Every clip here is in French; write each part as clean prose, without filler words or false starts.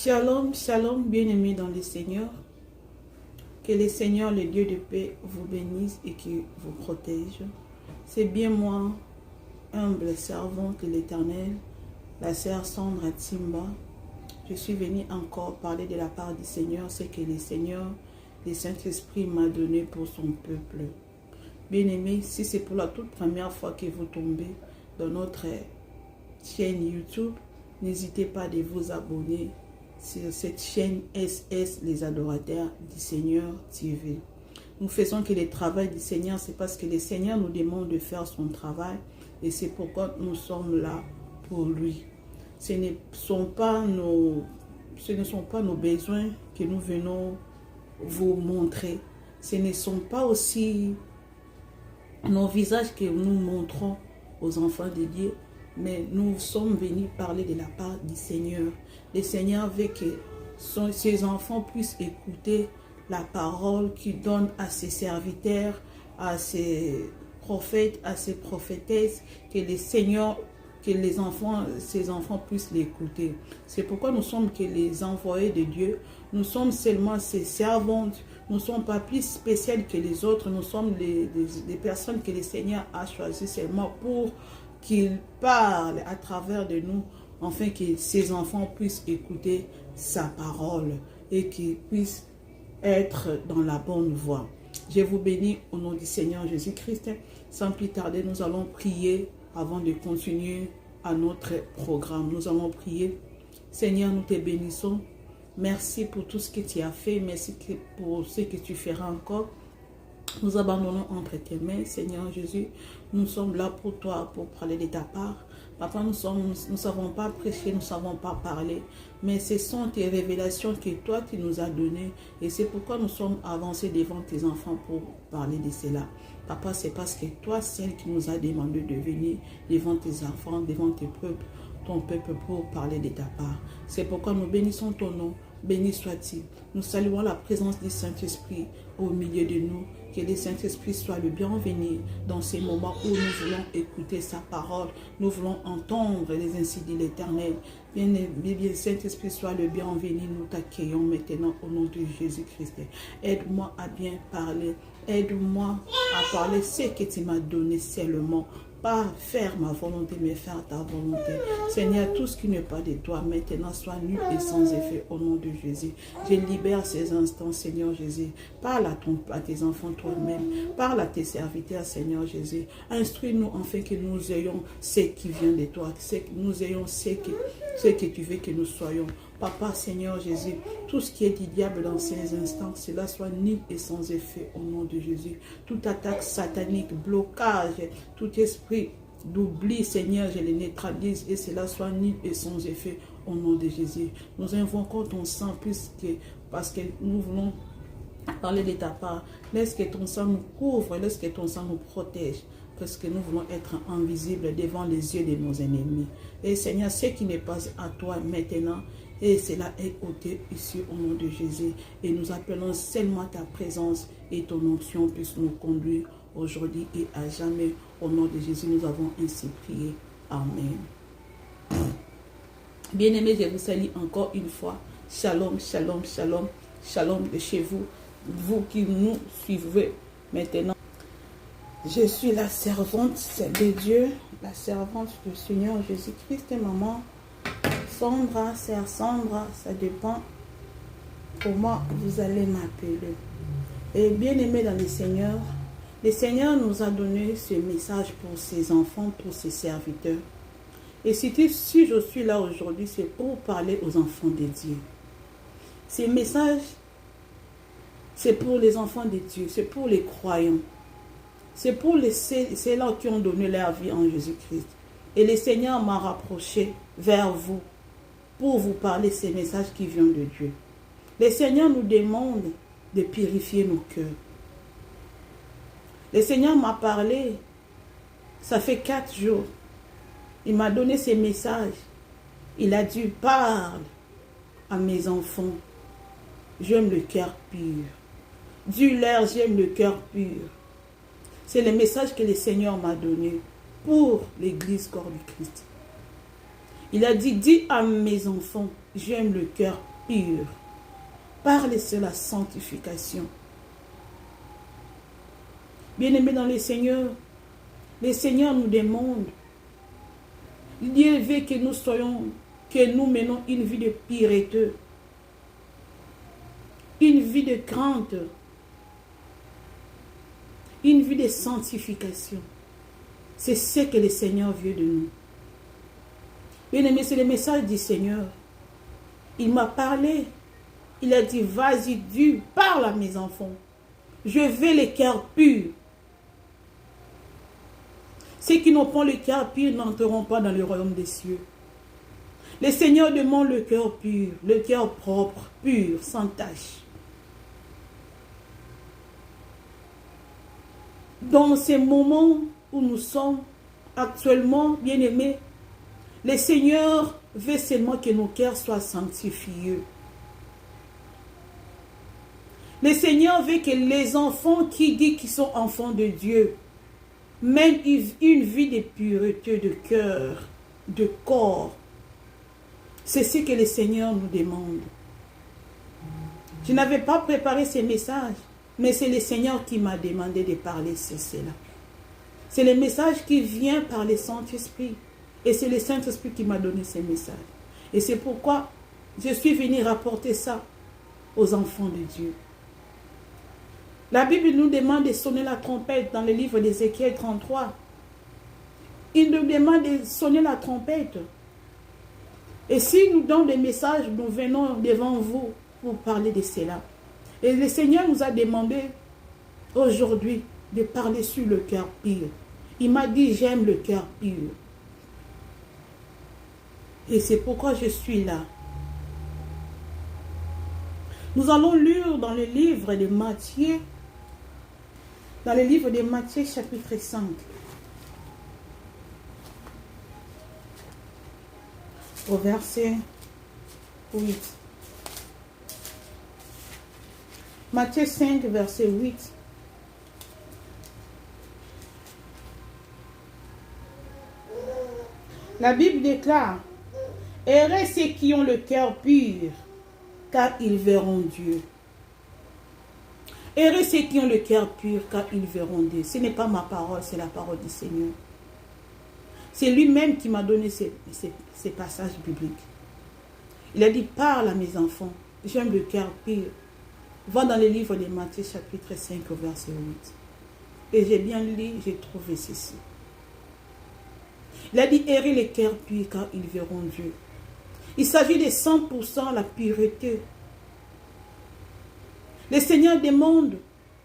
Shalom, shalom, bien-aimés dans le Seigneur. Que le Seigneur, le Dieu de paix, vous bénisse et qui vous protège. C'est bien moi, humble servante de l'Éternel, la sœur Sandra Timba. Je suis venue encore parler de la part du Seigneur, c'est que le Seigneur, le Saint-Esprit m'a donné pour son peuple. Bien-aimés, si c'est pour la toute première fois que vous tombez dans notre chaîne YouTube, n'hésitez pas de vous abonner sur cette chaîne SS, les adorateurs du Seigneur TV. Nous faisons que le travail du Seigneur, c'est parce que le Seigneur nous demande de faire son travail et c'est pourquoi nous sommes là pour lui. Ce ne sont pas nos besoins que nous venons vous montrer. Ce ne sont pas aussi nos visages que nous montrons aux enfants de Dieu, mais nous sommes venus parler de la part du Seigneur. Le Seigneur veut que ses enfants puissent écouter la parole qu'il donne à ses serviteurs, à ses prophètes, à ses prophétesses, que le Seigneur, que ses enfants puissent l'écouter. C'est pourquoi nous sommes que les envoyés de Dieu. Nous sommes seulement ses servantes. Nous ne sommes pas plus spéciales que les autres. Nous sommes des personnes que le Seigneur a choisies seulement pour qu'il parle à travers de nous, afin que ses enfants puissent écouter sa parole et qu'ils puissent être dans la bonne voie. Je vous bénis au nom du Seigneur Jésus-Christ. Sans plus tarder, nous allons prier avant de continuer à notre programme. Nous allons prier. Seigneur, nous te bénissons. Merci pour tout ce que tu as fait. Merci pour ce que tu feras encore. Nous abandonnons entre tes mains, Seigneur Jésus. Nous sommes là pour toi, pour parler de ta part. Papa, nous ne savons pas prêcher, nous ne savons pas parler. Mais ce sont tes révélations que toi, tu nous as données. Et c'est pourquoi nous sommes avancés devant tes enfants pour parler de cela. Papa, c'est parce que toi, celle qui nous a demandé de venir devant tes enfants, devant tes peuples, ton peuple, pour parler de ta part. C'est pourquoi nous bénissons ton nom. Béni soit-il. Nous saluons la présence du Saint-Esprit au milieu de nous. Que le Saint-Esprit soit le bienvenu dans ces moments où nous voulons écouter sa parole. Nous voulons entendre les ainsi dit l'Éternel. Bien, Saint-Esprit soit le bienvenu. Nous t'accueillons maintenant au nom de Jésus-Christ. Aide-moi à bien parler. Aide-moi à parler ce que tu m'as donné seulement. Pas faire ma volonté, mais faire ta volonté. Seigneur, tout ce qui n'est pas de toi, maintenant, soit nul et sans effet au nom de Jésus. Je libère ces instants, Seigneur Jésus. Parle à tes enfants toi-même. Parle à tes serviteurs, Seigneur Jésus. Instruis-nous afin que nous ayons ce qui vient de toi. Nous ayons ce que tu veux que nous soyons. Papa, Seigneur Jésus, tout ce qui est du diable dans ces instants, cela soit nul et sans effet au nom de Jésus. Toute attaque satanique, blocage, tout esprit d'oubli, Seigneur, je les neutralise et cela soit nul et sans effet au nom de Jésus. Nous invoquons ton sang parce que nous voulons parler de ta part. Laisse que ton sang nous couvre, laisse que ton sang nous protège. Parce que nous voulons être invisibles devant les yeux de nos ennemis. Et Seigneur, ce qui n'est pas à toi maintenant, et cela est ôté ici au nom de Jésus. Et nous appelons seulement ta présence et ton onction puisse nous conduire aujourd'hui et à jamais. Au nom de Jésus, nous avons ainsi prié. Amen. Bien-aimés, je vous salue encore une fois. Shalom, shalom, shalom, shalom de chez vous. Vous qui nous suivez maintenant. Je suis la servante de Dieu, la servante du Seigneur Jésus-Christ, maman. Sandra, sœur Sandra, ça dépend comment vous allez m'appeler. Et bien aimé dans le Seigneur nous a donné ce message pour ses enfants, pour ses serviteurs. Et si je suis là aujourd'hui, c'est pour parler aux enfants de Dieu. Ces messages, c'est pour les enfants de Dieu, c'est pour les croyants. C'est pour ceux-là qui ont donné leur vie en Jésus-Christ. Et le Seigneur m'a rapproché vers vous pour vous parler ces messages qui viennent de Dieu. Le Seigneur nous demande de purifier nos cœurs. Le Seigneur m'a parlé, ça fait 4 jours. Il m'a donné ces messages. Il a dit, parle à mes enfants. J'aime le cœur pur. Dis-leur, j'aime le cœur pur. C'est le message que le Seigneur m'a donné pour l'église corps du Christ. Il a dit, dis à mes enfants, j'aime le cœur pur. Parlez sur la sanctification. Bien-aimés dans le Seigneur nous demande, Dieu veut que nous menons une vie de piété, une vie de crainte, une vie de sanctification. C'est ce que le Seigneur veut de nous. Bien-aimés, c'est le message du Seigneur. Il m'a parlé. Il a dit, vas-y, Dieu, parle à mes enfants. Je veux les cœurs purs. Ceux qui n'ont pas le cœur pur n'entreront pas dans le royaume des cieux. Le Seigneur demande le cœur pur, le cœur propre, pur, sans tache. Dans ces moments où nous sommes actuellement, bien-aimés, le Seigneur veut seulement que nos cœurs soient sanctifiés. Le Seigneur veut que les enfants qui disent qu'ils sont enfants de Dieu mènent une vie de pureté de cœur, de corps. C'est ce que le Seigneur nous demande. Je n'avais pas préparé ces messages, mais c'est le Seigneur qui m'a demandé de parler sur cela. C'est le message qui vient par le Saint-Esprit. Et c'est le Saint-Esprit qui m'a donné ces messages. Et c'est pourquoi je suis venu rapporter ça aux enfants de Dieu. La Bible nous demande de sonner la trompette dans le livre d'Ézéchiel 33. Il nous demande de sonner la trompette. Et si nous donnons des messages, nous venons devant vous pour parler de cela. Et le Seigneur nous a demandé aujourd'hui de parler sur le cœur pur. Il m'a dit, j'aime le cœur pur. Et c'est pourquoi je suis là. Nous allons lire dans le livre de Matthieu, chapitre 5. Au verset 8. Matthieu 5, verset 8. La Bible déclare, « Heureux ceux qui ont le cœur pur, car ils verront Dieu. » Heureux ceux qui ont le cœur pur, car ils verront Dieu. Ce n'est pas ma parole, c'est la parole du Seigneur. C'est lui-même qui m'a donné ces passages bibliques. Il a dit, parle à mes enfants, j'aime le cœur pur. Va dans le livre de Matthieu, chapitre 5, au verset 8. Et j'ai bien lu, j'ai trouvé ceci. Il a dit, heureux les cœurs purs, car ils verront Dieu. Il s'agit de 100% la pureté. Le Seigneur demande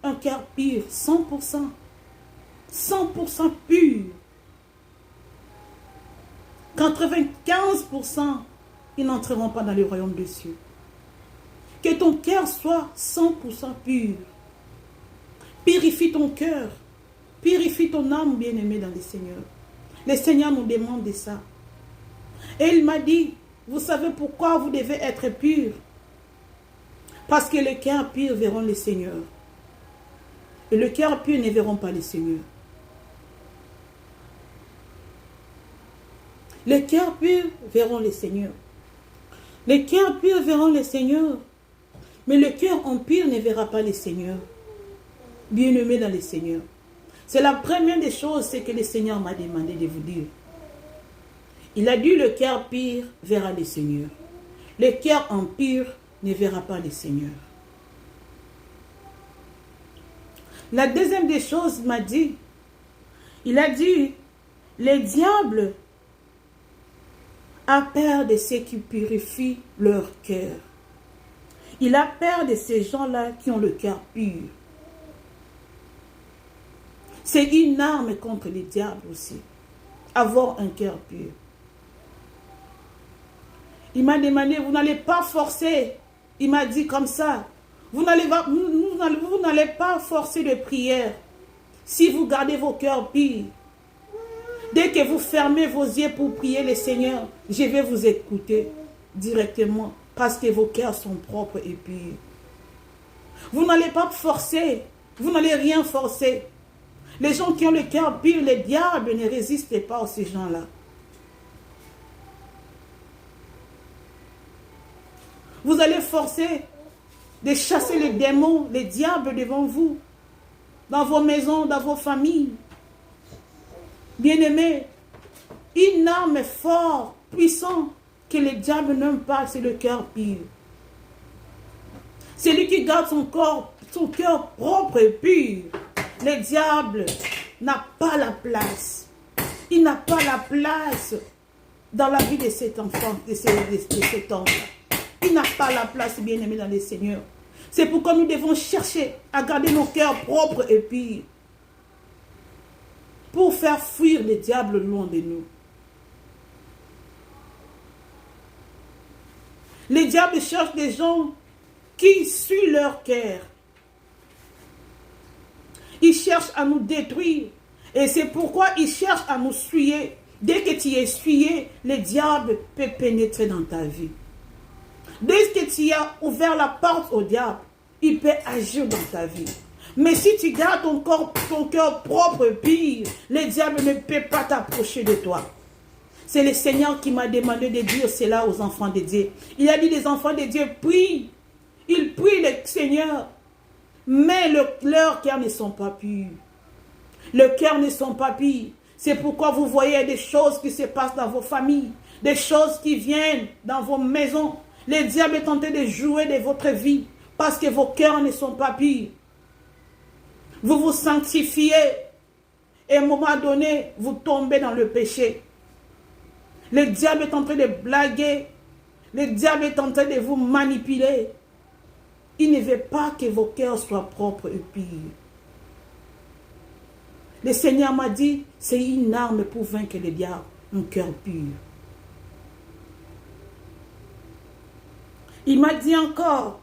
un cœur pur, 100%. 100% pur. 95%, ils n'entreront pas dans le royaume des cieux. Que ton cœur soit 100% pur. Purifie ton cœur. Purifie ton âme, bien-aimée dans le Seigneur. Le Seigneur nous demande de ça. Et il m'a dit, vous savez pourquoi vous devez être pur? Parce que le cœur pur verront le Seigneur. Et le cœur pur ne verront pas le Seigneur. Les cœurs purs verront le Seigneur. Les cœurs purs verront le Seigneur. Mais le cœur impur ne verra pas le Seigneur. Bien-aimé dans le Seigneur. C'est la première des choses que le Seigneur m'a demandé de vous dire. Il a dit le cœur pur verra le Seigneur. Le cœur impur ne verra pas le Seigneur. La deuxième des choses m'a dit, il a dit, le diable a peur de ceux qui purifient leur cœur. Il a peur de ces gens-là qui ont le cœur pur. C'est une arme contre les diables aussi. Avoir un cœur pur. Il m'a demandé, vous n'allez pas forcer. Il m'a dit comme ça. Vous n'allez pas forcer de prière. Si vous gardez vos cœurs purs. Dès que vous fermez vos yeux pour prier le Seigneur, je vais vous écouter directement. Parce que vos cœurs sont propres et purs. Vous n'allez pas forcer. Vous n'allez rien forcer. Les gens qui ont le cœur pur, les diables ne résistent pas à ces gens-là. Vous allez forcer de chasser les démons, les diables devant vous, dans vos maisons, dans vos familles. Bien-aimés, une arme forte, puissante, que les diables n'aiment pas, c'est le cœur pur. Celui qui garde son cœur propre et pur, le diable n'a pas la place. Il n'a pas la place dans la vie de cet enfant, de cet homme. Il n'a pas la place, bien-aimé, dans le Seigneur. C'est pourquoi nous devons chercher à garder nos cœurs propres et purs pour faire fuir le diable loin de nous. Les diables cherchent des gens qui suivent leur cœur. Ils cherchent à nous détruire. Et c'est pourquoi ils cherchent à nous suyer. Dès que tu es suyé, le diable peut pénétrer dans ta vie. Dès que tu as ouvert la porte au diable, il peut agir dans ta vie. Mais si tu gardes ton cœur propre pur, le diable ne peut pas t'approcher de toi. C'est le Seigneur qui m'a demandé de dire cela aux enfants de Dieu. Il a dit, les enfants de Dieu prient. Ils prient le Seigneur. Mais leurs cœurs ne sont pas purs. Leurs cœurs ne sont pas purs. C'est pourquoi vous voyez des choses qui se passent dans vos familles. Des choses qui viennent dans vos maisons. Le diable est tenté de jouer de votre vie. Parce que vos cœurs ne sont pas purs. Vous vous sanctifiez. Et à un moment donné, vous tombez dans le péché. Le diable est en train de blaguer. Le diable est en train de vous manipuler. Il ne veut pas que vos cœurs soient propres et purs. Le Seigneur m'a dit, c'est une arme pour vaincre le diable, un cœur pur. Il m'a dit encore,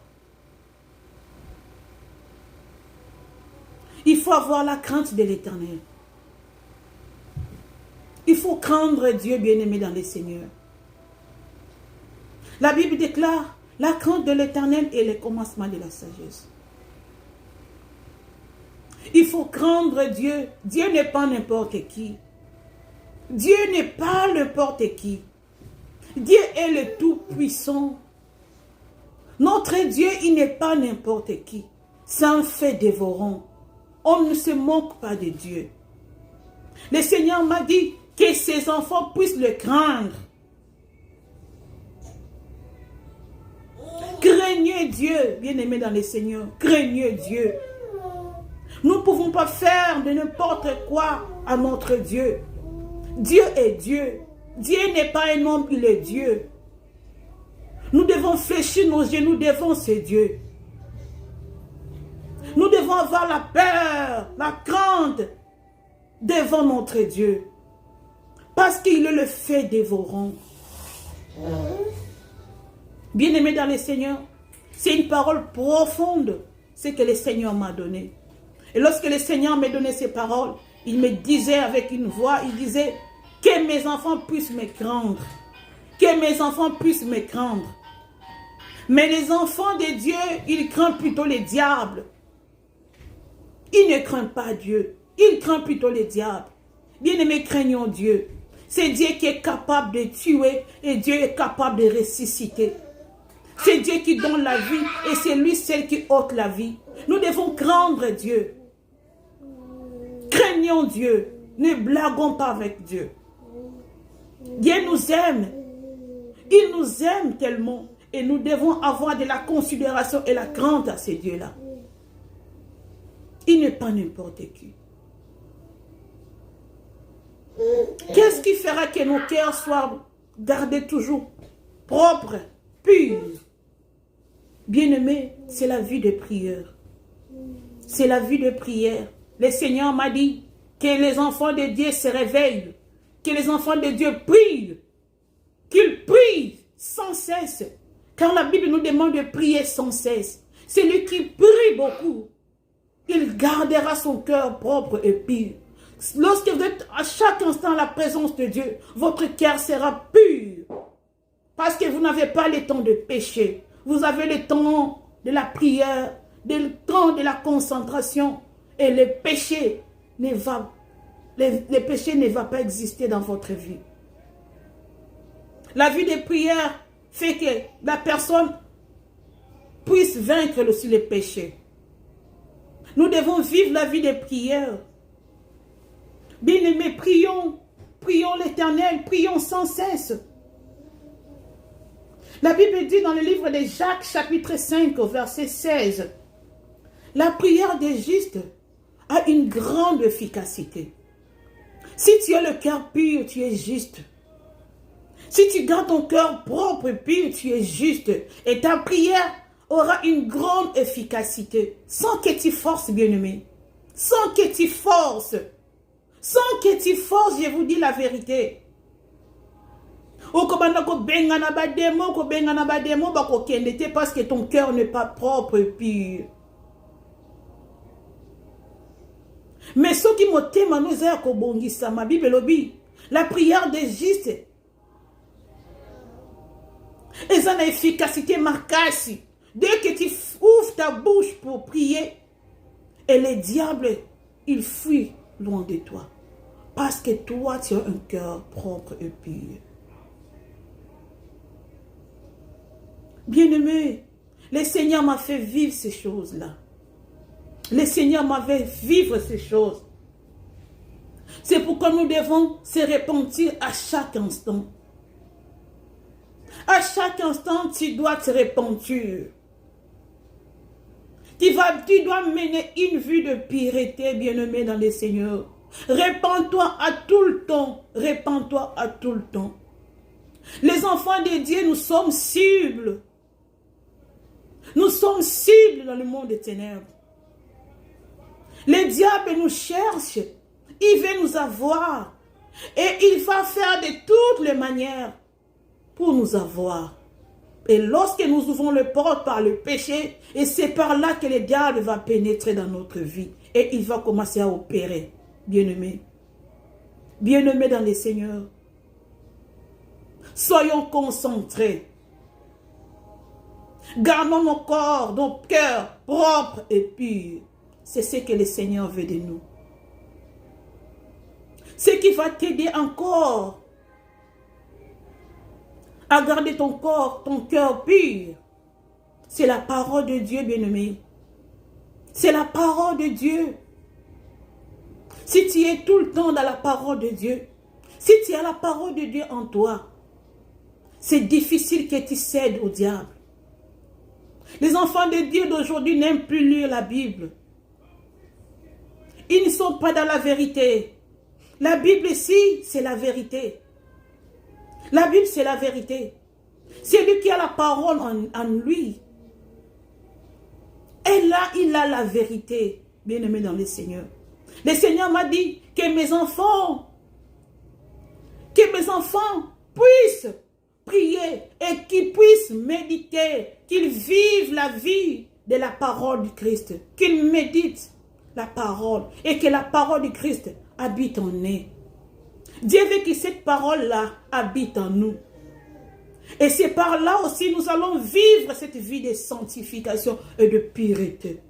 il faut avoir la crainte de l'Éternel. Il faut craindre Dieu, bien-aimé dans le Seigneur. La Bible déclare, la crainte de l'Éternel est le commencement de la sagesse. Il faut craindre Dieu. Dieu n'est pas n'importe qui. Dieu n'est pas n'importe qui. Dieu est le Tout-Puissant. Notre Dieu, il n'est pas n'importe qui. C'est un fait dévorant. On ne se moque pas de Dieu. Le Seigneur m'a dit que ses enfants puissent le craindre. Craignez Dieu, bien-aimés dans le Seigneur. Craignez Dieu. Nous ne pouvons pas faire de n'importe quoi à notre Dieu. Dieu est Dieu. Dieu n'est pas un homme, il est Dieu. Nous devons fléchir nos genoux devant ce Dieu. Nous devons avoir la peur, la crainte devant notre Dieu. Parce qu'il est le fait dévorant. Bien-aimé dans le Seigneur, c'est une parole profonde, ce que le Seigneur m'a donné. Et lorsque le Seigneur m'a donné ces paroles, il me disait avec une voix, il disait, que mes enfants puissent me craindre. Que mes enfants puissent me craindre. Mais les enfants de Dieu, ils craignent plutôt les diables. Ils ne craignent pas Dieu. Ils craignent plutôt les diables. Bien-aimés, craignons Dieu. C'est Dieu qui est capable de tuer et Dieu est capable de ressusciter. C'est Dieu qui donne la vie et c'est lui seul qui ôte la vie. Nous devons craindre Dieu. Craignons Dieu. Ne blaguons pas avec Dieu. Dieu nous aime. Il nous aime tellement. Et nous devons avoir de la considération et la crainte à ce Dieu-là. Il n'est pas n'importe qui. Qu'est-ce qui fera que nos cœurs soient gardés toujours propres, purs? Bien-aimés, c'est la vie de prière. C'est la vie de prière. Le Seigneur m'a dit que les enfants de Dieu se réveillent, que les enfants de Dieu prient, qu'ils prient sans cesse. Car la Bible nous demande de prier sans cesse. Celui qui prie beaucoup, il gardera son cœur propre et pur. Lorsque vous êtes à chaque instant à la présence de Dieu, votre cœur sera pur. Parce que vous n'avez pas le temps de pécher. Vous avez le temps de la prière, le temps de la concentration. Et le péché ne va pas exister dans votre vie. La vie de prière fait que la personne puisse vaincre aussi les péchés. Nous devons vivre la vie de prière. Bien-aimés, prions. Prions l'Éternel, prions sans cesse. La Bible dit dans le livre de Jacques, chapitre 5, verset 16, la prière des justes a une grande efficacité. Si tu as le cœur pur, tu es juste. Si tu gardes ton cœur propre et pur, tu es juste. Et ta prière aura une grande efficacité. Sans que tu forces, bien-aimé. Sans que tu forces. Sans que tu forces, je vous dis la vérité. Parce que ton cœur n'est pas propre et pur. Mais ce qui m'a témoigné, ma Bible lobby, la prière des justes, et ça a une efficacité marquée. Dès que tu ouvres ta bouche pour prier, et les diables, ils fuient loin de toi. Parce que toi, tu as un cœur propre et pur. Bien-aimé, le Seigneur m'a fait vivre ces choses-là. Le Seigneur m'a fait vivre ces choses. C'est pourquoi nous devons se repentir à chaque instant. À chaque instant, tu dois te repentir. Tu dois mener une vie de pureté, bien-aimé dans le Seigneur. Répands-toi à tout le temps. Répands-toi à tout le temps. Les enfants de Dieu, nous sommes cibles. Nous sommes cibles dans le monde des ténèbres. Le diable nous cherche. Il veut nous avoir. Et il va faire de toutes les manières pour nous avoir. Et lorsque nous ouvrons le porte par le péché, et c'est par là que le diable va pénétrer dans notre vie. Et il va commencer à opérer. Bien-aimés. Bien-aimés dans le Seigneur. Soyons concentrés. Gardons nos corps, nos cœurs propres et purs. C'est ce que le Seigneur veut de nous. Ce qui va t'aider encore à garder ton corps, ton cœur pur, c'est la parole de Dieu, bien-aimé. C'est la parole de Dieu. Si tu es tout le temps dans la parole de Dieu, si tu as la parole de Dieu en toi, c'est difficile que tu cèdes au diable. Les enfants de Dieu d'aujourd'hui n'aiment plus lire la Bible. Ils ne sont pas dans la vérité. La Bible ici, c'est la vérité. La Bible, c'est la vérité. C'est lui qui a la parole en lui. Et là, il a la vérité, bien-aimé dans le Seigneur. Le Seigneur m'a dit que mes enfants puissent prier et qu'ils puissent méditer, qu'ils vivent la vie de la parole du Christ, qu'ils méditent la parole et que la parole du Christ habite en eux. Dieu veut que cette parole-là habite en nous. Et c'est par là aussi nous allons vivre cette vie de sanctification et de pureté.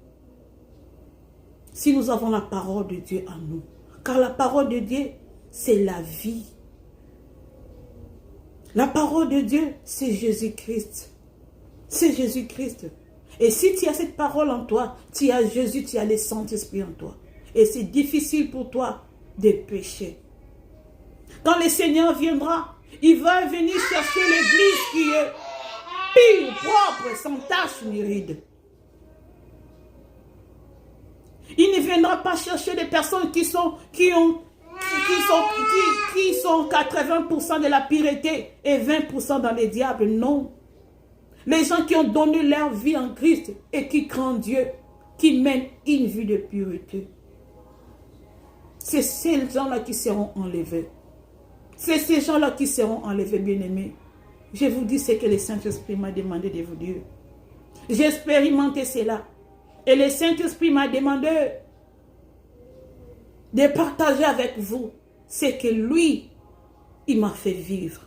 Si nous avons la parole de Dieu en nous. Car la parole de Dieu, c'est la vie. La parole de Dieu, c'est Jésus-Christ. C'est Jésus-Christ. Et si tu as cette parole en toi, tu as Jésus, tu as le Saint-Esprit en toi. Et c'est difficile pour toi de pécher. Quand le Seigneur viendra, il va venir chercher l'église qui est pure, propre, sans tache ni ride. Il ne viendra pas chercher des personnes qui sont 80% de la pureté et 20% dans les diables. Non. Les gens qui ont donné leur vie en Christ et qui craignent Dieu, qui mènent une vie de pureté. C'est ces gens-là qui seront enlevés. C'est ces gens-là qui seront enlevés, bien-aimés. Je vous dis ce que le Saint-Esprit m'a demandé de vous dire. J'ai expérimenté cela. Et le Saint-Esprit m'a demandé de partager avec vous ce que lui, il m'a fait vivre.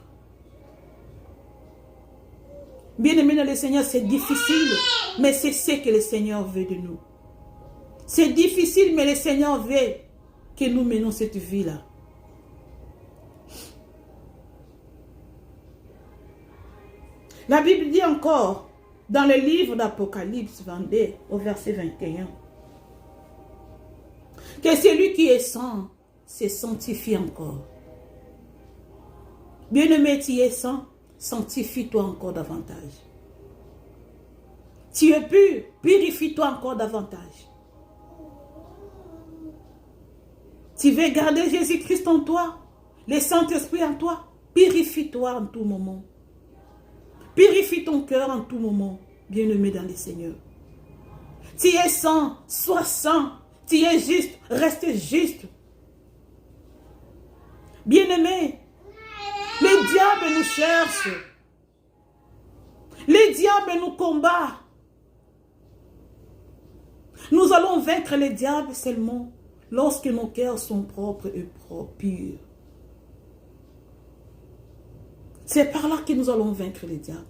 Bien-aimés dans le Seigneur, c'est difficile, mais c'est ce que le Seigneur veut de nous. C'est difficile, mais le Seigneur veut que nous menons cette vie-là. La Bible dit encore, dans le livre d'Apocalypse 22, au verset 21, que celui qui est saint se sanctifie encore. Bien-aimé, tu es saint, sanctifie-toi encore davantage. Tu es pur, purifie-toi encore davantage. Tu veux garder Jésus-Christ en toi, le Saint-Esprit en toi, purifie-toi en tout moment. Purifie ton cœur en tout moment, bien-aimé dans le Seigneur. Tu es saint, sois saint. Tu es juste, reste juste. Bien-aimé, le diable nous cherche. Le diable nous combat. Nous allons vaincre le diable seulement lorsque nos cœurs sont propres et purs. C'est par là que nous allons vaincre le diable.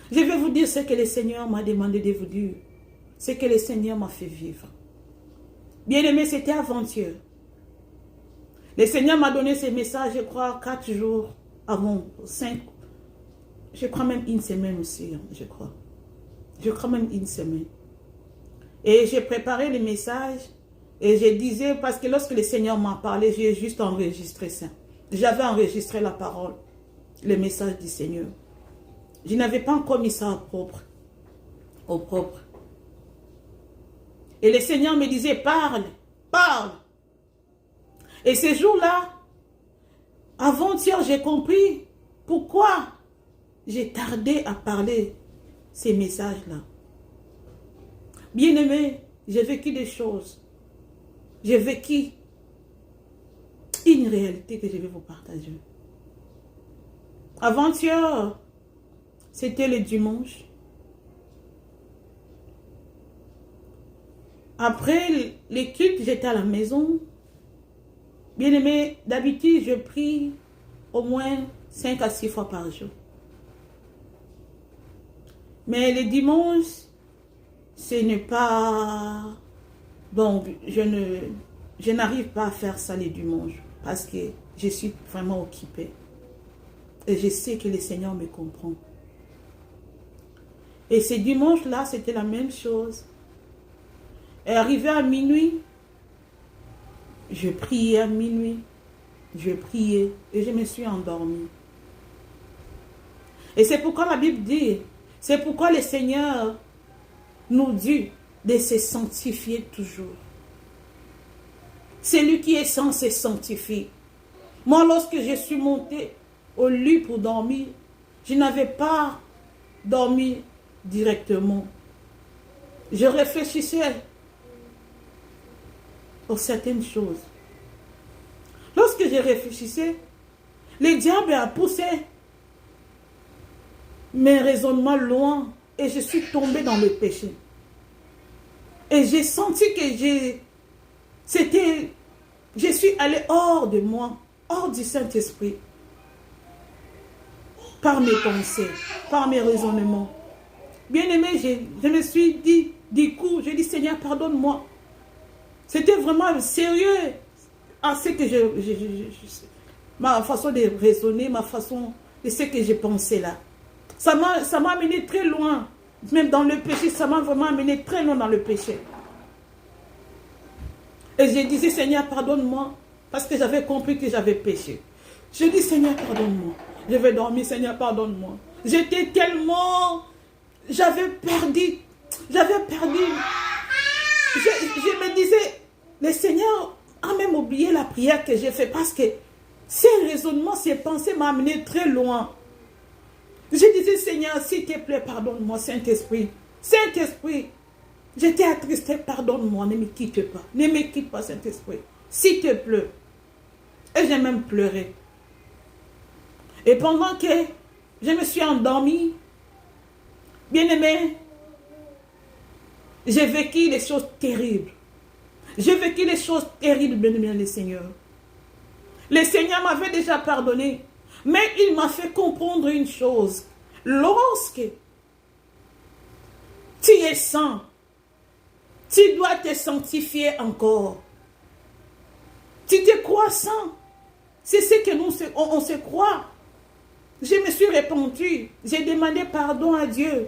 Je vais vous dire ce que le Seigneur m'a demandé de vous dire. Ce que le Seigneur m'a fait vivre. Bien-aimé, c'était avant-hier. Le Seigneur m'a donné ce message, je crois, 4 jours avant, 5, je crois même une semaine aussi, je crois. Je crois même une semaine. Et j'ai préparé le message et je disais, parce que lorsque le Seigneur m'a parlé, j'ai juste enregistré ça. J'avais enregistré la parole, le message du Seigneur. Je n'avais pas encore mis ça au propre. Et le Seigneur me disait, parle, parle. Et ces jours-là, avant-hier, j'ai compris pourquoi j'ai tardé à parler ces messages-là. Bien-aimé, j'ai vécu des choses. J'ai vécu une réalité que je vais vous partager. Avant-hier, c'était le dimanche. Après les cultes, j'étais à la maison. Bien-aimé, d'habitude, je prie au moins 5 à 6 fois par jour. Mais le dimanche, ce n'est pas... Bon, je n'arrive pas à faire ça le dimanche parce que je suis vraiment occupée. Et je sais que le Seigneur me comprend. Et ce dimanche-là, c'était la même chose. Et arrivé à minuit, je priais à minuit. Je priais et je me suis endormie. Et c'est pourquoi la Bible dit, c'est pourquoi le Seigneur nous dit de se sanctifier toujours. Celui qui est saint se sanctifie. Moi, lorsque je suis montée au lit pour dormir, je n'avais pas dormi directement. Je réfléchissais aux certaines choses. Lorsque je réfléchissais, le diable a poussé mes raisonnements loin et je suis tombée dans le péché. Et j'ai senti que je suis allée hors de moi, hors du Saint-Esprit, par mes pensées, par mes raisonnements. Bien-aimé, je me suis dit, du coup, j'ai dit, Seigneur, pardonne-moi. C'était vraiment sérieux à ce que ma façon de raisonner, ma façon de ce que j'ai pensé là. Ça m'a amené très loin. Même dans le péché, ça m'a vraiment amené très loin dans le péché. Et je disais, Seigneur, pardonne-moi, parce que j'avais compris que j'avais péché. Je dis, Seigneur, pardonne-moi. Je vais dormir, Seigneur, pardonne-moi. J'étais tellement... J'avais perdu. Je me disais, le Seigneur a même oublié la prière que j'ai faite parce que ces raisonnements, ces pensées m'ont amené très loin. Je disais, Seigneur, s'il te plaît, pardonne-moi, Saint-Esprit. Saint-Esprit, j'étais attristée, pardonne-moi, ne me quitte pas. Ne me quitte pas, Saint-Esprit. S'il te plaît. Et j'ai même pleuré. Et pendant que je me suis endormie, bien-aimé, j'ai vécu des choses terribles. J'ai vécu des choses terribles, bien-aimé, le Seigneur. Le Seigneur m'avait déjà pardonné. Mais il m'a fait comprendre une chose. Lorsque tu es saint, tu dois te sanctifier encore. Tu te crois saint. C'est ce que on se croit. Je me suis répandue. J'ai demandé pardon à Dieu.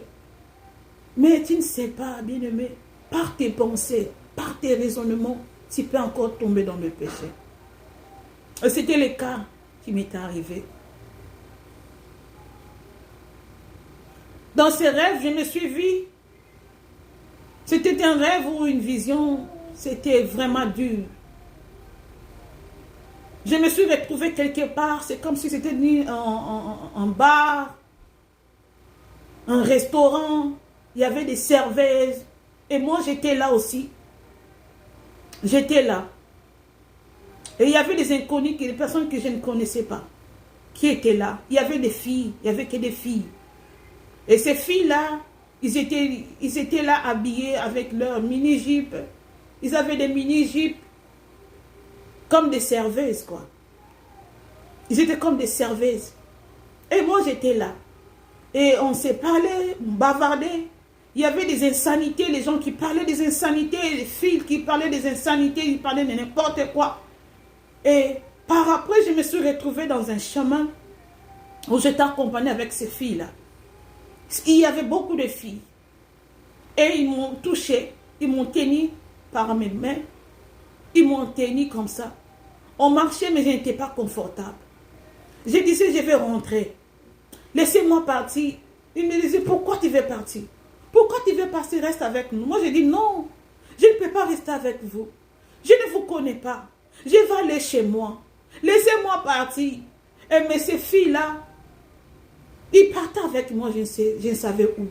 Mais tu ne sais pas, bien-aimé, par tes pensées, par tes raisonnements, tu peux encore tomber dans le péché. C'était le cas qui m'était arrivé. Dans ces rêves, je me suis vue. C'était un rêve ou une vision. C'était vraiment dur. Je me suis retrouvée quelque part. C'est comme si c'était un bar, un restaurant. Il y avait des serveuses. Et moi, j'étais là aussi. J'étais là. Et il y avait des inconnus, des personnes que je ne connaissais pas, qui étaient là. Il y avait des filles. Il n'y avait que des filles. Et ces filles-là, ils étaient là habillés avec leurs mini-jupes. Ils avaient des mini-jupes comme des serveuses, quoi. Ils étaient comme des serveuses. Et moi, j'étais là. Et on s'est parlé, on bavardait. Il y avait des insanités, les gens qui parlaient des insanités, les filles qui parlaient des insanités, ils parlaient de n'importe quoi. Et par après, je me suis retrouvée dans un chemin où j'étais accompagnée avec ces filles-là. Il y avait beaucoup de filles. Et ils m'ont touché, ils m'ont tenu par mes mains. Ils m'ont tenu comme ça. On marchait, mais je n'étais pas confortable. Je disais, je vais rentrer. Laissez-moi partir. Ils me disaient, pourquoi tu veux partir? Pourquoi tu veux partir? Reste avec nous. Moi, je dis, non, je ne peux pas rester avec vous. Je ne vous connais pas. Je vais aller chez moi. Laissez-moi partir. Et mais ces filles-là, ils partaient avec moi, je ne savais où.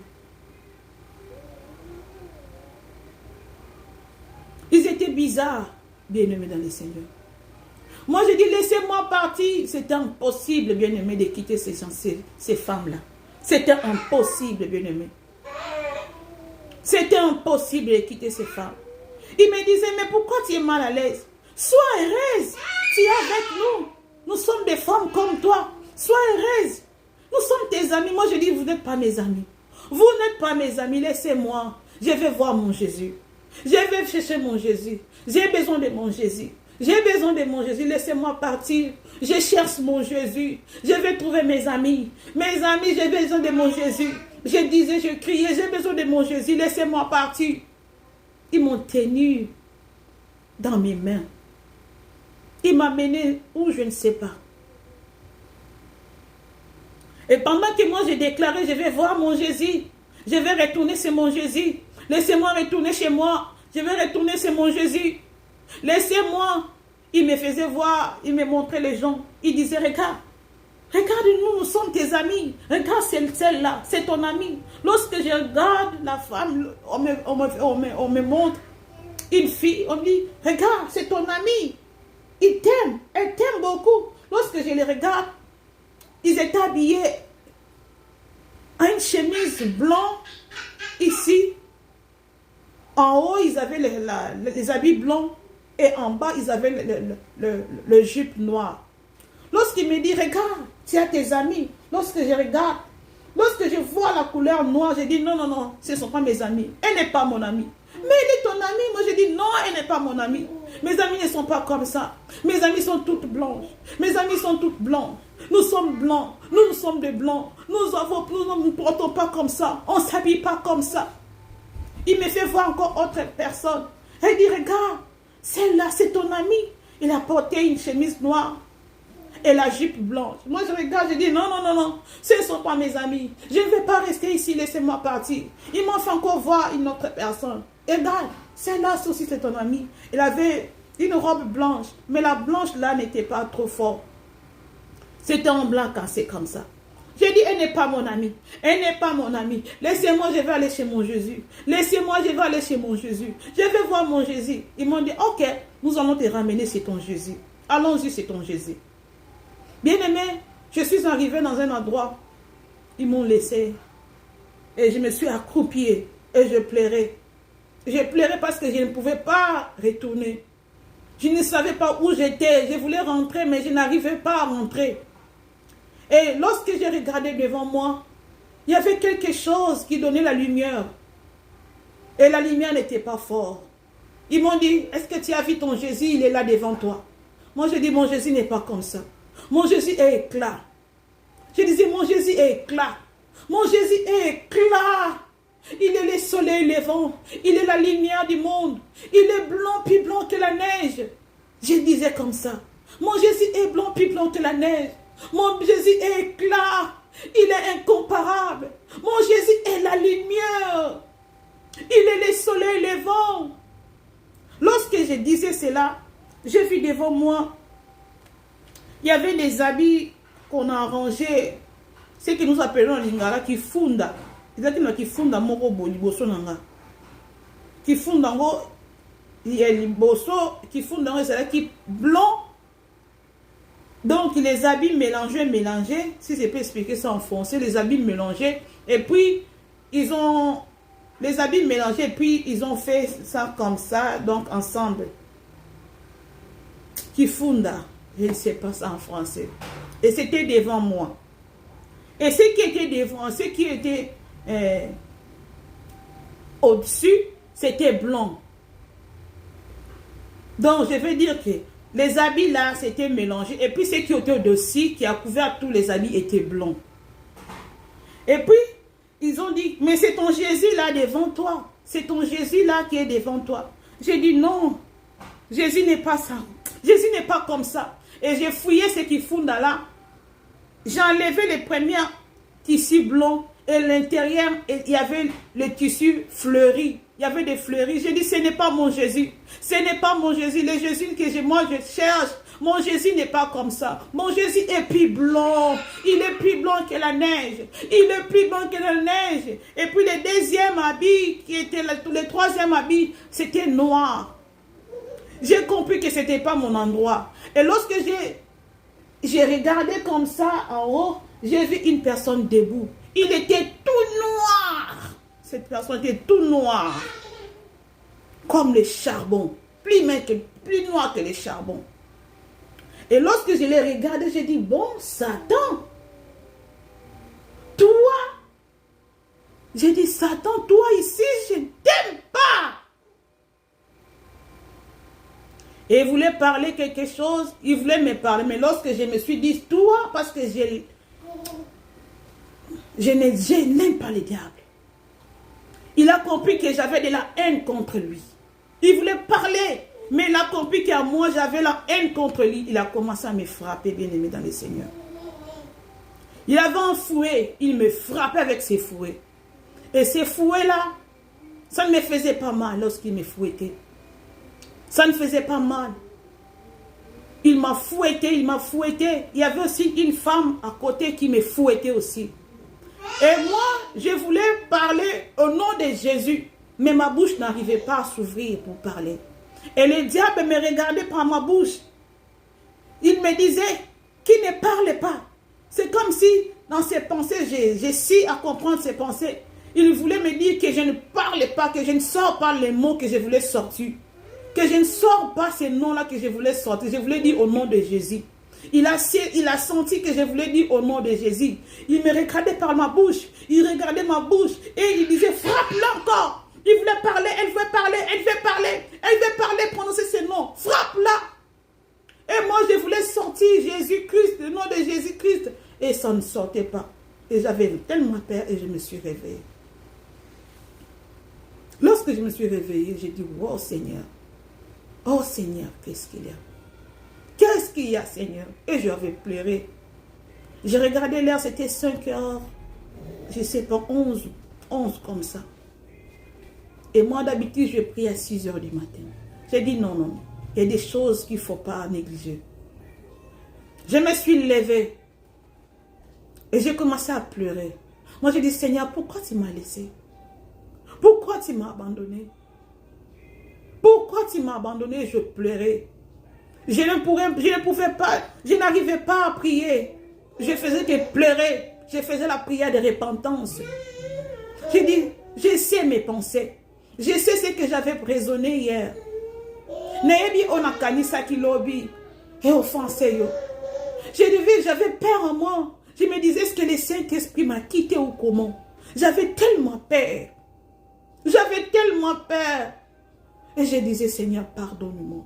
Ils étaient bizarres, bien-aimés dans le Seigneur. Moi, je dis, laissez-moi partir. C'était impossible, bien-aimé, de quitter ces femmes-là. C'était impossible, bien-aimé. C'était impossible de quitter ces femmes. Ils me disaient, mais pourquoi tu es mal à l'aise? Sois heureuse. Tu es avec nous. Nous sommes des femmes comme toi. Sois heureuse. Nous sommes tes amis. Moi, je dis, vous n'êtes pas mes amis. Vous n'êtes pas mes amis. Laissez-moi. Je vais voir mon Jésus. Je vais chercher mon Jésus. J'ai besoin de mon Jésus. J'ai besoin de mon Jésus. Laissez-moi partir. Je cherche mon Jésus. Je vais trouver mes amis. Mes amis, j'ai besoin de mon Jésus. Je disais, je criais, j'ai besoin de mon Jésus. Laissez-moi partir. Ils m'ont tenu dans mes mains. Ils m'ont mené où je ne sais pas. Et pendant que moi j'ai déclaré, je vais voir mon Jésus. Je vais retourner chez mon Jésus. Laissez-moi retourner chez moi. Je vais retourner chez mon Jésus. Laissez-moi. Il me faisait voir, il me montrait les gens. Il disait, regarde, regarde-nous, nous sommes tes amis. Regarde celle-là, c'est ton amie. Lorsque je regarde la femme, on me montre une fille, on me dit, regarde, c'est ton amie. Il t'aime, elle t'aime beaucoup. Lorsque je les regarde, ils étaient habillés à une chemise blanche ici. En haut, ils avaient les habits blancs et en bas, ils avaient le jupe noir. Lorsqu'il me dit, regarde, tu as tes amis. Lorsque je regarde, lorsque je vois la couleur noire, je dis, non, non, non, ce ne sont pas mes amis. Elle n'est pas mon amie. Mais elle est ton amie. Moi, je dis, non, elle n'est pas mon amie. Mes amis ne sont pas comme ça. Mes amis sont toutes blanches. Mes amis sont toutes blanches. Nous sommes blancs. Nous sommes des blancs. Nous ne nous portons pas comme ça. On ne s'habille pas comme ça. Il me fait voir encore autre personne. Elle dit, regarde, celle-là, c'est ton amie. Il a porté une chemise noire et la jupe blanche. Moi, je regarde, je dis, non, non, non, non, ce ne sont pas mes amis. Je ne vais pas rester ici, laissez-moi partir. Il m'a fait encore voir une autre personne. Et regarde, celle-là aussi, c'est ton amie. Elle avait une robe blanche, mais la blanche là n'était pas trop forte. C'était en blanc cassé comme ça. J'ai dit, elle n'est pas mon amie. Elle n'est pas mon amie. Laissez-moi, je vais aller chez mon Jésus. Laissez-moi, je vais aller chez mon Jésus. Je vais voir mon Jésus. Ils m'ont dit, ok, nous allons te ramener chez ton Jésus. Allons-y chez ton Jésus. Bien-aimé, je suis arrivée dans un endroit. Ils m'ont laissé. Et je me suis accroupie. Et je pleurais. Je pleurais parce que je ne pouvais pas retourner. Je ne savais pas où j'étais. Je voulais rentrer, mais je n'arrivais pas à rentrer. Et lorsque j'ai regardé devant moi, il y avait quelque chose qui donnait la lumière. Et la lumière n'était pas forte. Ils m'ont dit, est-ce que tu as vu ton Jésus? Il est là devant toi. Moi, je dis, mon Jésus n'est pas comme ça. Mon Jésus est éclat. Je disais, mon Jésus est éclat. Mon Jésus est éclat. Il est le soleil levant. Il est la lumière du monde. Il est blanc, plus blanc que la neige. Je disais comme ça. Mon Jésus est blanc, plus blanc que la neige. Mon Jésus est éclat. Il est incomparable. Mon Jésus est la lumière. Il est le soleil levant. Lorsque je disais cela, j'ai vu devant moi, il y avait des habits qu'on a arrangés, ce que nous appelons en lingala qui funda. C'est-à-dire qui funda moko boliboso nanga. Qui funda ngo, il y a liboso, qui funda ngo, c'est-à-dire qui blanc. Donc les habits mélangés, si je peux expliquer ça en français, les habits mélangés, et puis ils ont les habits mélangés, et puis ils ont fait ça comme ça, donc ensemble. Kifunda, je ne sais pas ça en français. Et c'était devant moi. Et ce qui était devant, ce qui était au-dessus, c'était blanc. Donc je veux dire que les habits là, c'était mélangé. Et puis ce qui était au-dessus, qui a couvert tous les habits, était blanc. Et puis, ils ont dit, mais c'est ton Jésus là devant toi. C'est ton Jésus là qui est devant toi. J'ai dit non, Jésus n'est pas ça. Jésus n'est pas comme ça. Et j'ai fouillé ce qui font là. J'ai enlevé les premiers tissus blancs. Et à l'intérieur, il y avait le tissu fleuri. Il y avait des fleuris. J'ai dit, ce n'est pas mon Jésus. Ce n'est pas mon Jésus. Le Jésus que moi je cherche, mon Jésus n'est pas comme ça. Mon Jésus est plus blanc. Il est plus blanc que la neige. Il est plus blanc que la neige. Et puis le deuxième habit, qui était le troisième habit, c'était noir. J'ai compris que ce n'était pas mon endroit. Et lorsque j'ai regardé comme ça en haut, j'ai vu une personne debout. Il était tout noir. Cette personne était tout noire. Comme le charbon. Plus noir que le charbon. Et lorsque je l'ai regardé, j'ai dit, bon, Satan, toi, j'ai dit, Satan, toi ici, je ne t'aime pas. Et il voulait parler quelque chose, il voulait me parler. Mais lorsque je me suis dit, toi, parce que je n'aime pas le diable. Il a compris que j'avais de la haine contre lui. Il voulait parler, mais il a compris qu'à moi, j'avais la haine contre lui. Il a commencé à me frapper, bien-aimé dans le Seigneur. Il avait un fouet, il me frappait avec ses fouets. Et ces fouets-là, ça ne me faisait pas mal lorsqu'il me fouettait. Ça ne faisait pas mal. Il m'a fouetté, il m'a fouetté. Il y avait aussi une femme à côté qui me fouettait aussi. Et moi, je voulais parler au nom de Jésus. Mais ma bouche n'arrivait pas à s'ouvrir pour parler. Et le diable me regardait par ma bouche. Il me disait qu'il ne parle pas. C'est comme si, dans ses pensées, j'ai su à comprendre ses pensées. Il voulait me dire que je ne parle pas, que je ne sors pas les mots que je voulais sortir. Que je ne sors pas ces noms-là que je voulais sortir. Je voulais dire au nom de Jésus. Il a senti que je voulais dire au nom de Jésus. Il me regardait par ma bouche. Il regardait ma bouche. Et il disait, frappe-la encore. Il voulait parler, elle veut parler, elle veut parler. Elle veut parler, prononcer ce nom. Frappe-la. Et moi, je voulais sortir Jésus-Christ, le nom de Jésus-Christ. Et ça ne sortait pas. Et j'avais tellement peur et je me suis réveillée. Lorsque je me suis réveillée, j'ai dit, wow Seigneur. Oh Seigneur, qu'est-ce qu'il y a? Qu'est-ce qu'il y a, Seigneur? Et j'avais pleuré. J'ai regardé l'heure, c'était 5 heures, je ne sais pas, 11 comme ça. Et moi, d'habitude, je prie à 6 heures du matin. J'ai dit non, non, il y a des choses qu'il ne faut pas négliger. Je me suis levée et j'ai commencé à pleurer. Moi, j'ai dit, Seigneur, pourquoi tu m'as laissé? Pourquoi tu m'as abandonné? Pourquoi tu m'as abandonné? Je pleurais. Je ne pouvais pas, je n'arrivais pas à prier. Je faisais que pleurer. Je faisais la prière de repentance. J'ai dit, je sais mes pensées. Je sais ce que j'avais raisonné hier. Nebi onakanisa kilobi et offensé yo. J'avais peur en moi. Je me disais, est-ce que le Saint-Esprit m'a quitté ou comment? J'avais tellement peur. J'avais tellement peur. Et je disais, Seigneur, pardonne-moi.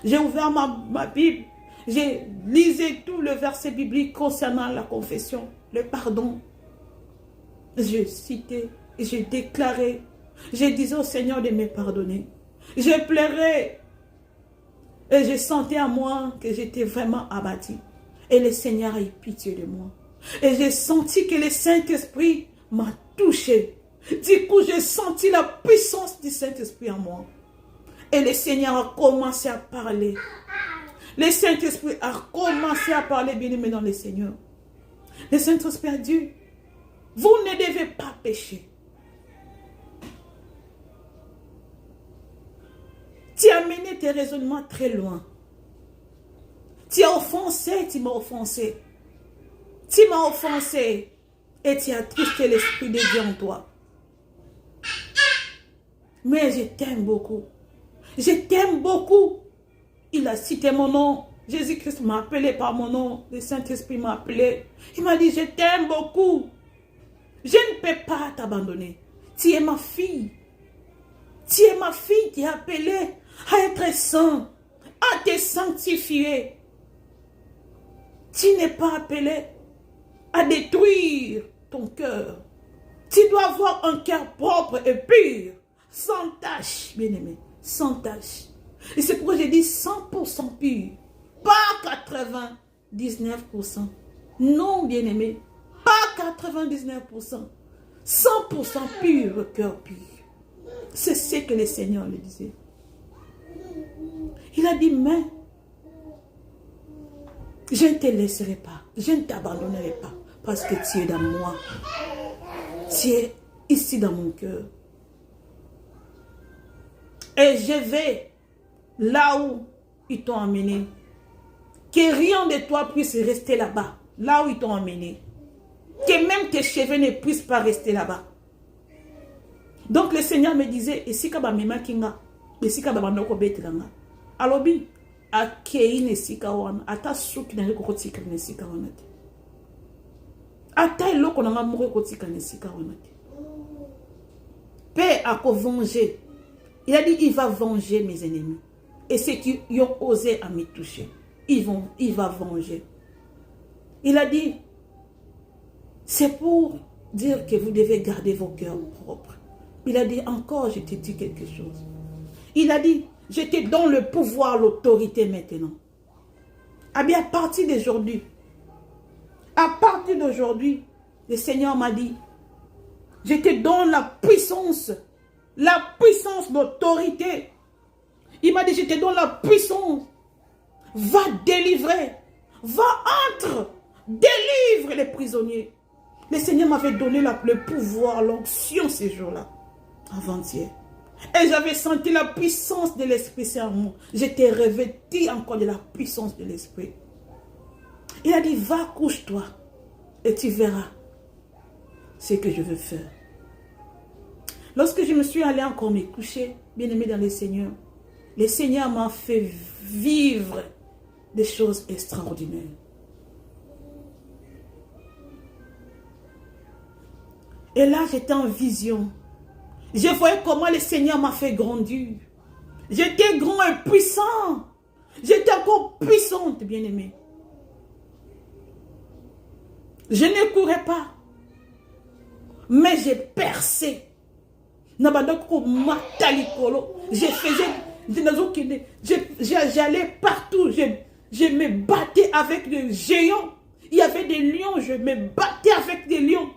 J'ai ouvert ma Bible. J'ai lisé tout le verset biblique concernant la confession, le pardon. Je citais, j'ai déclaré, je disais au Seigneur de me pardonner. Je pleurais et je sentais à moi que j'étais vraiment abattu. Et le Seigneur a eu pitié de moi. Et j'ai senti que le Saint-Esprit m'a touché. Du coup, j'ai senti la puissance du Saint-Esprit en moi. Et le Seigneur a commencé à parler. Le Saint-Esprit a commencé à parler, bien-aimé dans le Seigneur. Le Saint-Esprit a dit, vous ne devez pas pécher. Tu as mené tes raisonnements très loin. Tu as offensé, tu m'as offensé. Tu m'as offensé et tu as tristé l'Esprit de Dieu en toi. Mais je t'aime beaucoup. Je t'aime beaucoup. Il a cité mon nom. Jésus-Christ m'a appelé par mon nom. Le Saint-Esprit m'a appelé. Il m'a dit, je t'aime beaucoup. Je ne peux pas t'abandonner. Tu es ma fille. Tu es ma fille qui est appelée à être saint, à te sanctifier. Tu n'es pas appelé à détruire ton cœur. Tu dois avoir un cœur propre et pur, sans tache, bien-aimé, sans tache. Et c'est pourquoi j'ai dit 100% pur, pas 99%. Non, bien-aimé, pas 99%. 100% pur, cœur pur. C'est ce que le Seigneur lui disait. Il a dit, mais je ne te laisserai pas, je ne t'abandonnerai pas, parce que tu es dans moi. Tu es ici dans mon cœur. Et je vais là où ils t'ont emmené. Que rien de toi puisse rester là-bas, là où ils t'ont emmené. Que même tes cheveux ne puissent pas rester là-bas. Donc le Seigneur me disait, et si kaba mema kinga, et si kaba bandoko betranga, alobi, a kei ne sika wana, ata suki na yoko kotika ne sika wana te. Ata iloko na mure kotika ne sika wana te. Père a venger. Il a dit, il va venger mes ennemis. Et ceux qui ont osé à me toucher, il va venger. Il a dit, c'est pour dire que vous devez garder vos cœurs propres. Il a dit, encore, je te dis quelque chose. Il a dit, je te donne le pouvoir, l'autorité maintenant. Ah bien, à partir d'aujourd'hui, le Seigneur m'a dit, je te donne la puissance d'autorité. Il m'a dit, je te donne la puissance. Va délivrer, va entre, délivre les prisonniers. Le Seigneur m'avait donné le pouvoir, l'onction ces jours-là. Avant-hier. Et j'avais senti la puissance de l'Esprit Saint en moi. J'étais revêtu encore de la puissance de l'Esprit. Il a dit, va, couche-toi. Et tu verras ce que je veux faire. Lorsque je me suis allé encore me coucher, bien-aimé dans le Seigneur m'a fait vivre des choses extraordinaires. Et là, j'étais en vision. Je voyais comment le Seigneur m'a fait grandir. J'étais grand et puissant. J'étais encore puissante, bien-aimée. Je ne courais pas. Mais j'ai percé. Je faisais... J'allais partout. Je me battais avec des géants. Il y avait des lions. Je me battais avec des lions.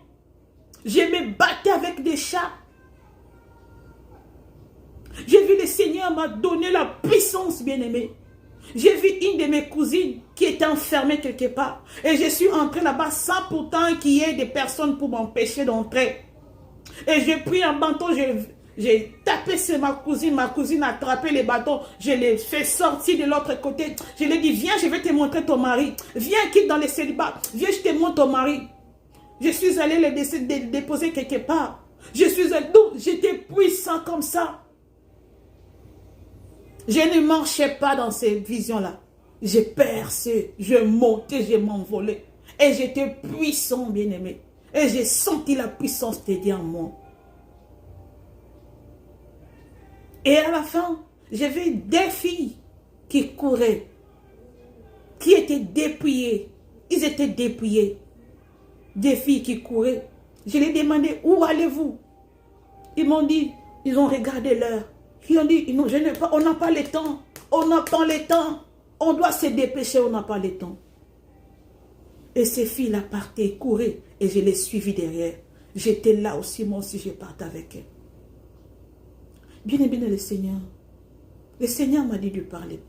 Je me battais avec des chats. J'ai vu le Seigneur m'a donné la puissance, bien-aimée. J'ai vu une de mes cousines qui était enfermée quelque part. Et je suis entrée là-bas sans pourtant qu'il y ait des personnes pour m'empêcher d'entrer. Et j'ai pris un bâton, j'ai tapé sur ma cousine a attrapé les bâtons. Je l'ai fait sortir de l'autre côté. Je lui ai dit, viens, je vais te montrer ton mari. Viens, quitte dans les célibats. Viens, je te montre ton mari. Je suis allée le déposer quelque part. J'étais puissant comme ça. Je ne marchais pas dans ces visions-là. J'ai percé, je montais, je m'envolais. Et j'étais puissant, bien-aimé. Et j'ai senti la puissance de Dieu en moi. Et à la fin, j'ai vu des filles qui couraient. qui étaient dépouillées. Ils étaient dépouillés. Des filles qui couraient. Je les ai demandé, où allez-vous? Ils m'ont dit, ils ont regardé l'heure. Ils ont dit, non, on n'a pas le temps. On n'a pas le temps. On doit se dépêcher, on n'a pas le temps. Et ces filles-là partaient, couraient. Et je les suivis derrière. J'étais là aussi, moi aussi, je partais avec elles. Bien aimé le Seigneur. Le Seigneur m'a dit de parler.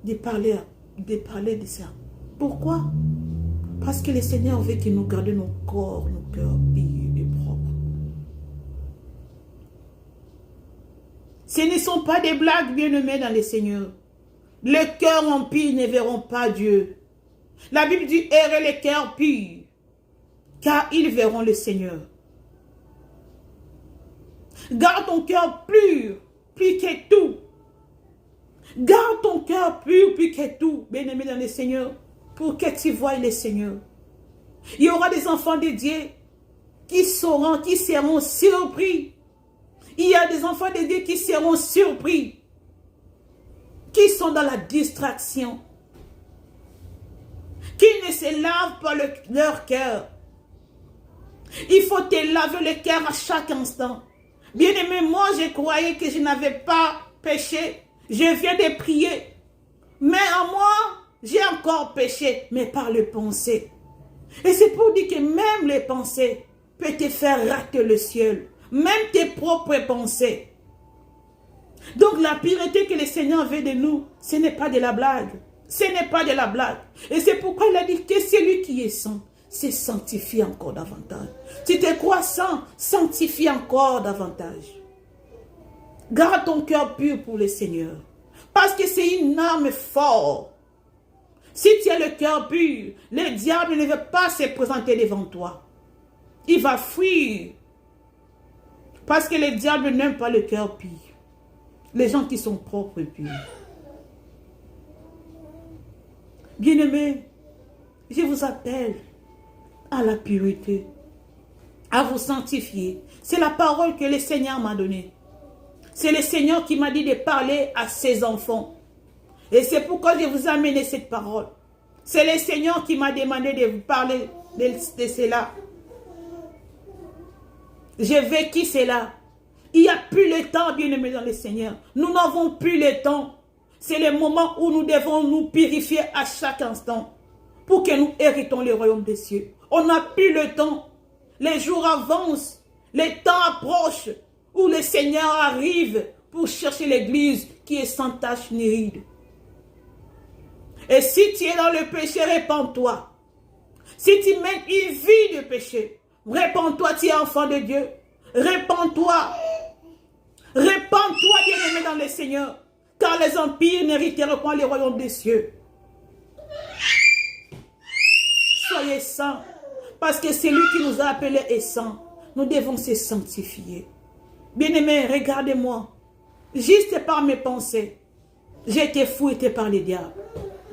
De parler de ça. Pourquoi? Parce que le Seigneur veut que nous gardions nos corps, nos cœurs pieux et propres. Ce ne sont pas des blagues, bien-aimés dans le Seigneur. Les cœurs impies ne verront pas Dieu. La Bible dit, errez les cœurs purs, car ils verront le Seigneur. Garde ton cœur pur, plus que tout. Garde ton cœur pur, plus que tout, bien-aimé dans le Seigneur, pour que tu voies le Seigneur. Il y aura des enfants de Dieu qui seront surpris. Il y a des enfants de Dieu qui seront surpris, qui sont dans la distraction, qui ne se lavent pas leur cœur. Il faut te laver le cœur à chaque instant. Bien-aimé, moi je croyais que je n'avais pas péché. Je viens de prier. Mais en moi, j'ai encore péché, mais par les pensées. Et c'est pour dire que même les pensées peuvent te faire rater le ciel. Même tes propres pensées. Donc la pureté que le Seigneur veut de nous, ce n'est pas de la blague. Ce n'est pas de la blague. Et c'est pourquoi il a dit que celui qui est saint, se sanctifie encore davantage. Si tu te crois saint, sanctifie encore davantage. Garde ton cœur pur pour le Seigneur. Parce que c'est une arme forte. Si tu as le cœur pur, le diable ne veut pas se présenter devant toi. Il va fuir. Parce que le diable n'aime pas le cœur pur. Les gens qui sont propres et purs. Bien-aimés, je vous appelle à la pureté, à vous sanctifier. C'est la parole que le Seigneur m'a donnée. C'est le Seigneur qui m'a dit de parler à ses enfants. Et c'est pourquoi je vous ai amené cette parole. C'est le Seigneur qui m'a demandé de vous parler de cela. J'ai vécu cela. Il n'y a plus le temps, bien-aimés dans le Seigneur. Nous n'avons plus le temps. C'est le moment où nous devons nous purifier à chaque instant pour que nous héritons le royaume des cieux. On n'a plus le temps. Les jours avancent. Les temps approchent où le Seigneur arrive pour chercher l'église qui est sans tache ni ride. Et si tu es dans le péché, répands-toi. Si tu mènes une vie de péché, répands-toi, tu es enfant de Dieu. Répands-toi. Répands-toi, bien-aimé dans le Seigneur. Car les empires n'hériteront pas le royaume des cieux. Soyez saints. Parce que c'est lui qui nous a appelés et saints. Nous devons se sanctifier. Bien-aimé, regardez-moi. Juste par mes pensées, j'ai été fouetté par les diables.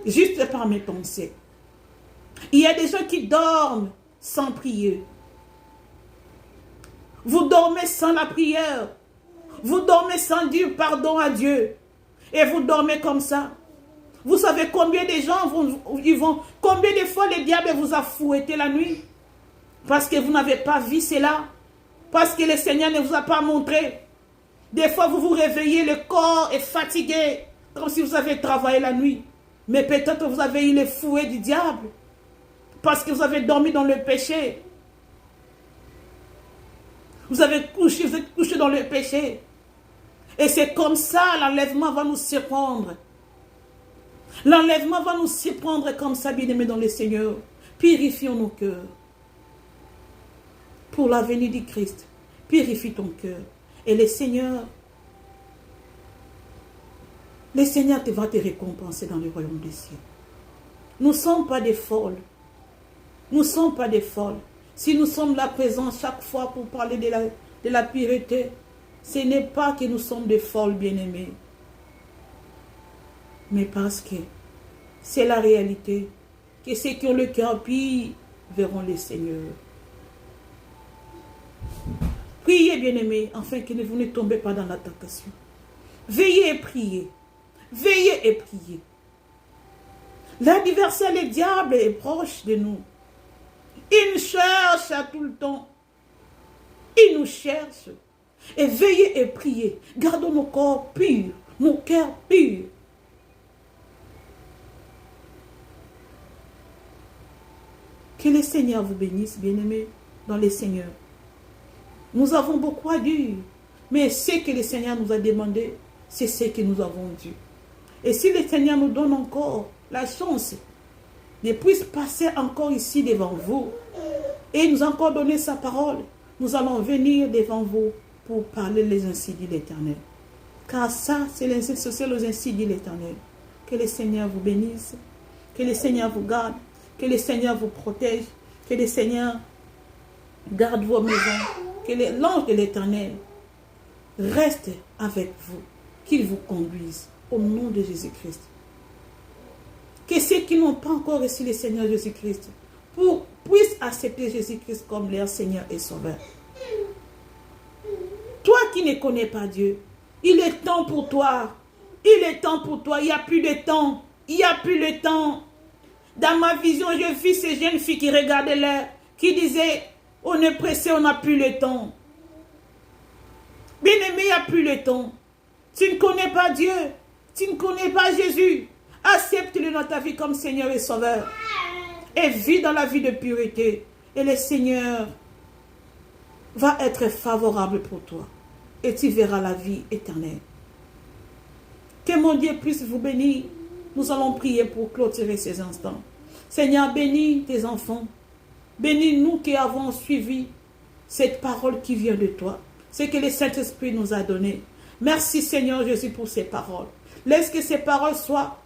Juste par mes pensées. Il y a des gens qui dorment sans prier. Vous dormez sans la prière. Vous dormez sans dire pardon à Dieu. Et vous dormez comme ça. Vous savez combien de gens combien de fois le diable vous a fouetté la nuit? Parce que vous n'avez pas vu cela. Parce que le Seigneur ne vous a pas montré. Des fois vous vous réveillez, le corps est fatigué. Comme si vous avez travaillé la nuit. Mais peut-être vous avez eu le fouet du diable. Parce que vous avez dormi dans le péché. Vous êtes couché dans le péché. Et c'est comme ça, l'enlèvement va nous surprendre. L'enlèvement va nous surprendre comme ça, bien-aimés dans le Seigneur. Purifions nos cœurs. Pour la venue du Christ, purifie ton cœur. Et le Seigneur va te récompenser dans le royaume des cieux. Nous ne sommes pas des folles. Nous ne sommes pas des folles. Si nous sommes là présents chaque fois pour parler de la pureté, ce n'est pas que nous sommes des folles, bien-aimés. Mais parce que c'est la réalité. Que ceux qui ont le cœur pur verront le Seigneur. Priez, bien-aimés, afin que vous ne tombez pas dans la tentation. Veillez et priez. Veillez et priez. L'adversaire, le diable, est proche de nous. Il nous cherche à tout le temps. Il nous cherche. Et veillez et priez. Gardons nos corps purs, nos cœurs purs. Que le Seigneur vous bénisse, bien-aimés, dans le Seigneur. Nous avons beaucoup à dire, mais ce que le Seigneur nous a demandé, c'est ce que nous avons dû. Et si le Seigneur nous donne encore la chance de puisse passer encore ici devant vous, et nous a encore donné sa parole, nous allons venir devant vous pour parler les ainsi dit l'Éternel. Car ça, c'est les ainsi dit l'Éternel. Que le Seigneur vous bénisse, que le Seigneur vous garde, que le Seigneur vous protège, que le Seigneur garde vos maisons, que l'ange de l'Éternel reste avec vous, qu'il vous conduise au nom de Jésus-Christ. Que ceux qui n'ont pas encore reçu le Seigneur Jésus-Christ puissent accepter Jésus-Christ comme leur Seigneur et Sauveur. Toi qui ne connais pas Dieu, il est temps pour toi. Il est temps pour toi. Il n'y a plus de temps. Il n'y a plus de temps. Dans ma vision, je vis ces jeunes filles qui regardaient l'air, qui disaient, on est pressé, on n'a plus le temps. Bien-aimé, il n'y a plus le temps. Tu ne connais pas Dieu. Tu ne connais pas Jésus. Accepte-le dans ta vie comme Seigneur et Sauveur. Et vis dans la vie de pureté. Et le Seigneur va être favorable pour toi. Et tu verras la vie éternelle. Que mon Dieu puisse vous bénir. Nous allons prier pour clôturer ces instants. Seigneur, bénis tes enfants. Bénis nous qui avons suivi cette parole qui vient de toi. C'est que le Saint-Esprit nous a donné. Merci Seigneur Jésus pour ces paroles. Laisse que ces paroles soient,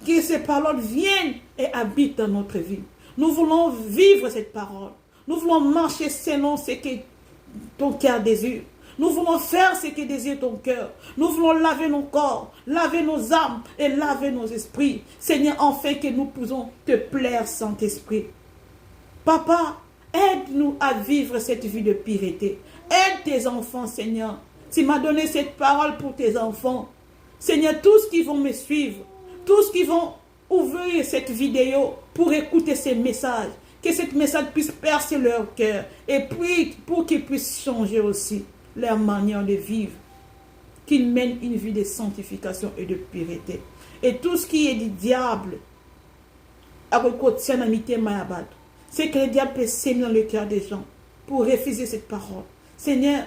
que ces paroles viennent et habitent dans notre vie. Nous voulons vivre cette parole. Nous voulons marcher selon ce que ton cœur désire. Nous voulons faire ce que désire ton cœur. Nous voulons laver nos corps, laver nos âmes et laver nos esprits. Seigneur, enfin que nous puissions te plaire, Saint-Esprit. Papa, aide-nous à vivre cette vie de pureté. Aide tes enfants, Seigneur. Tu m'as donné cette parole pour tes enfants. Seigneur, tous qui vont me suivre, tous qui vont ouvrir cette vidéo pour écouter ces messages, que ce message puisse percer leur cœur et puis pour qu'ils puissent changer aussi leur manière de vivre, qu'ils mènent une vie de sanctification et de pureté. Et tout ce qui est du diable, c'est que le diable peut s'aimer dans le cœur des gens pour refuser cette parole. Seigneur,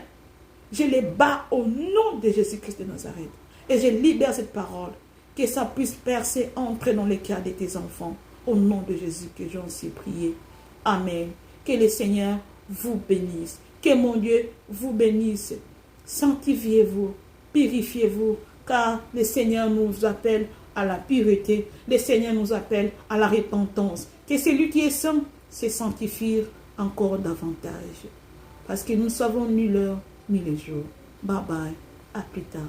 je les bats au nom de Jésus-Christ de Nazareth. Et je libère cette parole, que ça puisse percer, entrer dans le cœur de tes enfants. Au nom de Jésus que j'en suis prié. Amen. Que le Seigneur vous bénisse. Que mon Dieu vous bénisse. Sanctifiez-vous, purifiez-vous, car le Seigneur nous appelle à la pureté. Le Seigneur nous appelle à la repentance. Que celui qui est saint se sanctifie encore davantage. Parce que nous ne savons ni l'heure ni le jour. Bye bye. À plus tard.